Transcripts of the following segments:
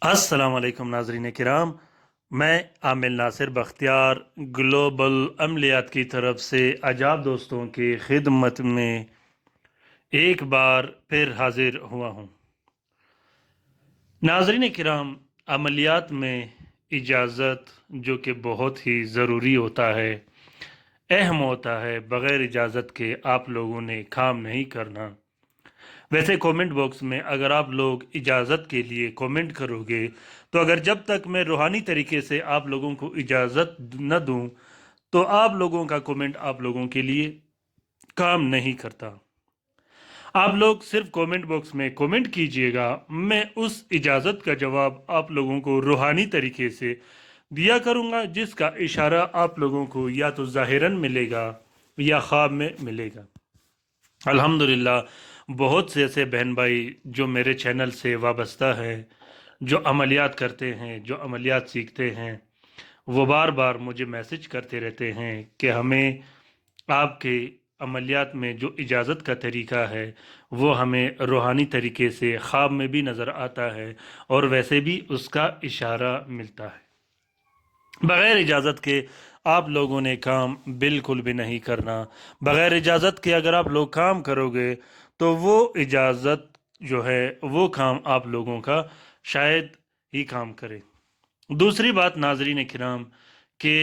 अस्सलाम वालेकुम नाजरीन किराम। मैं आमिर नासिर बख्तियार ग्लोबल अमलियात की तरफ से अजाब दोस्तों की खिदमत में एक बार फिर हाजिर हुआ हूँ। नाजरीन किराम, अमलियात में इजाज़त जो कि बहुत ही ज़रूरी होता है, अहम होता है, बग़ैर इजाज़त के आप लोगों ने काम नहीं करना। वैसे कमेंट बॉक्स में अगर आप लोग इजाज़त के लिए कमेंट करोगे तो अगर जब तक मैं रूहानी तरीके से आप लोगों को इजाज़त न दूं तो आप लोगों का कमेंट आप लोगों के लिए काम नहीं करता। आप लोग सिर्फ कमेंट बॉक्स में कमेंट कीजिएगा, मैं उस इजाज़त का जवाब आप लोगों को रूहानी तरीके से दिया करूँगा, जिसका इशारा आप लोगों को या तो ज़ाहिरन मिलेगा या ख्वाब में मिलेगा। अल्हम्दुलिल्लाह बहुत से ऐसे बहन भाई जो मेरे चैनल से वाबस्ता है, जो अमलियात करते हैं, जो अमलियात सीखते हैं, वो बार बार मुझे मैसेज करते रहते हैं कि हमें आपके अमलियात में जो इजाज़त का तरीका है वो हमें रूहानी तरीके से ख्वाब में भी नज़र आता है और वैसे भी उसका इशारा मिलता है। बग़ैर इजाज़त के आप लोगों ने काम बिल्कुल भी नहीं करना। बग़ैर इजाज़त के अगर आप लोग काम करोगे तो वो इजाज़त जो है वो काम आप लोगों का शायद ही काम करे। दूसरी बात नाज़रीन किराम के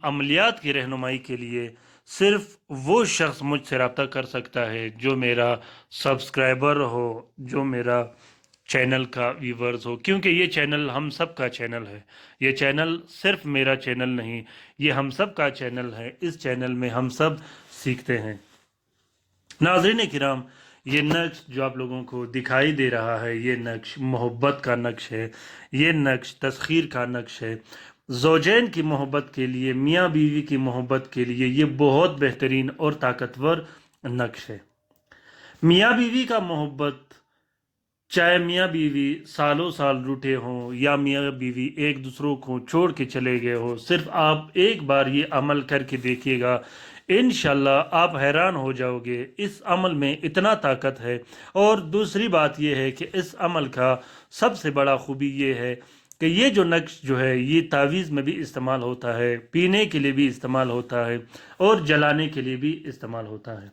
अमलियात की रहनुमाई के लिए सिर्फ वो शख्स मुझसे रब्ता कर सकता है जो मेरा सब्सक्राइबर हो, जो मेरा चैनल का व्यूवर्स हो, क्योंकि ये चैनल हम सब का चैनल है। ये चैनल सिर्फ मेरा चैनल नहीं, ये हम सब का चैनल है। इस चैनल में हम सब सीखते हैं। नाज़रीन किराम, ये नक्श जो आप लोगों को दिखाई दे रहा है, ये नक्श मोहब्बत का नक्श है, ये नक्श तस्खीर का नक्श है। ज़ौजैन की मोहब्बत के लिए, मियाँ बीवी की मोहब्बत के लिए ये बहुत बेहतरीन और ताकतवर नक्श है। मियाँ बीवी का मोहब्बत, चाहे मियाँ बीवी सालों साल रूठे हों या मियाँ बीवी एक दूसरों को छोड़ के चले गए हो, सिर्फ आप एक बार ये अमल करके देखिएगा, इंशाल्लाह आप हैरान हो जाओगे। इस अमल में इतना ताकत है। और दूसरी बात ये है कि इस अमल का सबसे बड़ा खूबी ये है कि ये जो नक्श जो है ये तावीज़ में भी इस्तेमाल होता है, पीने के लिए भी इस्तेमाल होता है और जलाने के लिए भी इस्तेमाल होता है।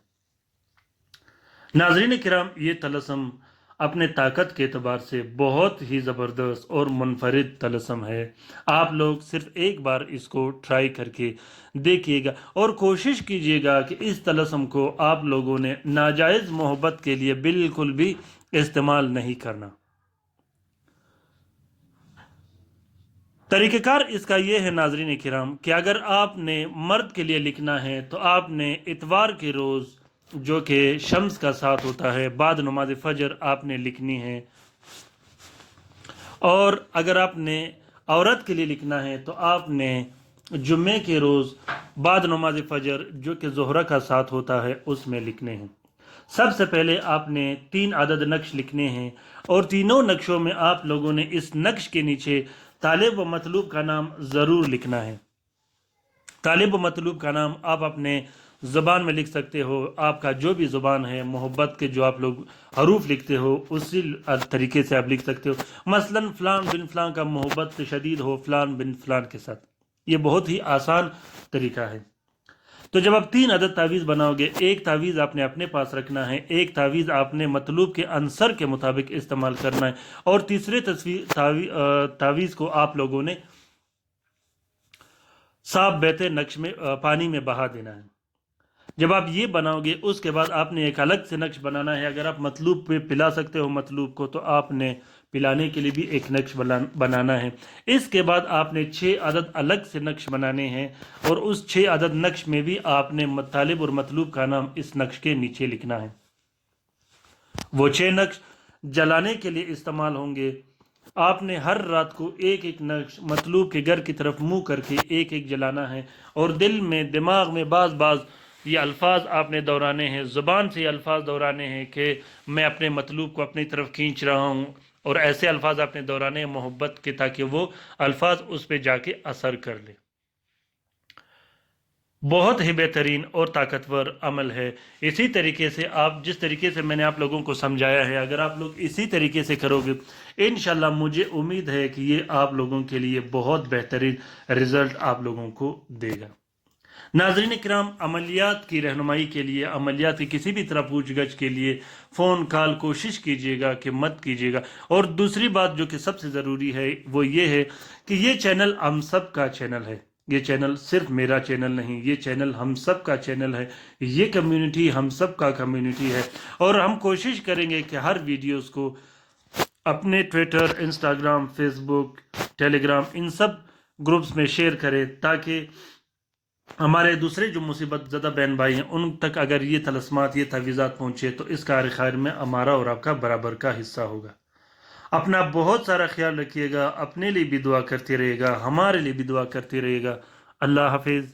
नाज़रीन किराम, ये तलस्म अपने ताकत के एतबार से बहुत ही ज़बरदस्त और मुनफरिद तलस्म है। आप लोग सिर्फ एक बार इसको ट्राई करके देखिएगा और कोशिश कीजिएगा कि इस तलस्म को आप लोगों ने नाजायज़ मोहब्बत के लिए बिल्कुल भी इस्तेमाल नहीं करना। तरीक़ेकार इसका यह है नाज़रीन किराम कि अगर आपने मर्द के लिए लिखना है तो आपने इतवार के रोज़, जो कि शम्स का साथ होता है, बाद नमाज फ़जर आपने लिखनी है। और अगर आपने औरत के लिए लिखना है तो आपने जुम्मे के रोज़ बाद नमाज फ़जर, जो कि ज़ोहरा का साथ होता है, उसमें लिखने हैं। सबसे पहले आपने 3 अदद नक्श लिखने हैं और तीनों नक्शों में आप लोगों ने इस नक्श के नीचे तालिब व मतलूब का नाम ज़रूर लिखना है। तालिब व मतलूब का नाम आप अपने ज़ुबान में लिख सकते हो। आपका जो भी ज़ुबान है, मोहब्बत के जो आप लोग हरूफ लिखते हो उसी तरीके से आप लिख सकते हो। मसलन फ़लान बिन फ़लान का मोहब्बत शदीद हो फ़लान बिन फ़लान के साथ। ये बहुत ही आसान तरीका है। तो जब आप 3 अदद तावीज़ बनाओगे, एक तावीज़ आपने अपने पास रखना है, एक तावीज़ आपने मतलूब के अंसर के मुताबिक इस्तेमाल करना है और तीसरे तावीज़ को आप लोगों ने साफ बहते नक्श में पानी में बहा देना है। जब आप ये बनाओगे उसके बाद आपने एक अलग से नक्श बनाना है। अगर आप मतलूब पे पिला सकते हो मतलूब को तो आपने पिलाने के लिए भी एक नक्श बनाना है। इसके बाद आपने 6 अदद अलग से नक्श बनाने हैं और उस 6 अदद नक्श में भी आपने तालिब और मतलूब का नाम इस नक्श के नीचे लिखना है। वो 6 नक्श जलाने के लिए इस्तेमाल होंगे। आपने हर रात को एक एक नक्श मतलूब के घर की तरफ मुंह करके एक एक जलाना है और दिल में, दिमाग में बाज बाज ये अल्फाज आपने दोहराने हैं, ज़ुबान से ये अल्फाज दोहराने हैं कि मैं अपने मतलूब को अपनी तरफ खींच रहा हूँ। और ऐसे अल्फाज आपने दोहराने हैं मोहब्बत के, ताकि वो अल्फाज उस पर जाके असर कर ले। बहुत ही बेहतरीन और ताकतवर अमल है। इसी तरीके से आप, जिस तरीके से मैंने आप लोगों को समझाया है, अगर आप लोग इसी तरीके से करोगे, इंशाल्लाह मुझे उम्मीद है कि ये आप लोगों के लिए बहुत बेहतरीन रिजल्ट आप लोगों को देगा। नाज़रीन इकराम, अमलियात की रहनुमाई के लिए, अमलियात की किसी भी तरह पूछ गछ के लिए फ़ोन कॉल कोशिश कीजिएगा कि मत कीजिएगा। और दूसरी बात जो कि सबसे ज़रूरी है वो ये है कि ये चैनल हम सब का चैनल है। ये चैनल सिर्फ मेरा चैनल नहीं, ये चैनल हम सब का चैनल है। ये कम्युनिटी हम सब का कम्युनिटी है। और हम कोशिश करेंगे कि हर वीडियोस को अपने ट्विटर, इंस्टाग्राम, फेसबुक, टेलीग्राम, इन सब ग्रुप्स में शेयर करें, ताकि हमारे दूसरे जो मुसीबत ज़दा बहन भाई हैं उन तक अगर ये तलस्मात, ये तवीज़ात पहुँचे तो इस कार खैर में हमारा और आपका बराबर का हिस्सा होगा। अपना बहुत सारा ख्याल रखिएगा, अपने लिए भी दुआ करते रहिएगा, हमारे लिए भी दुआ करते रहिएगा। अल्लाह हाफिज़।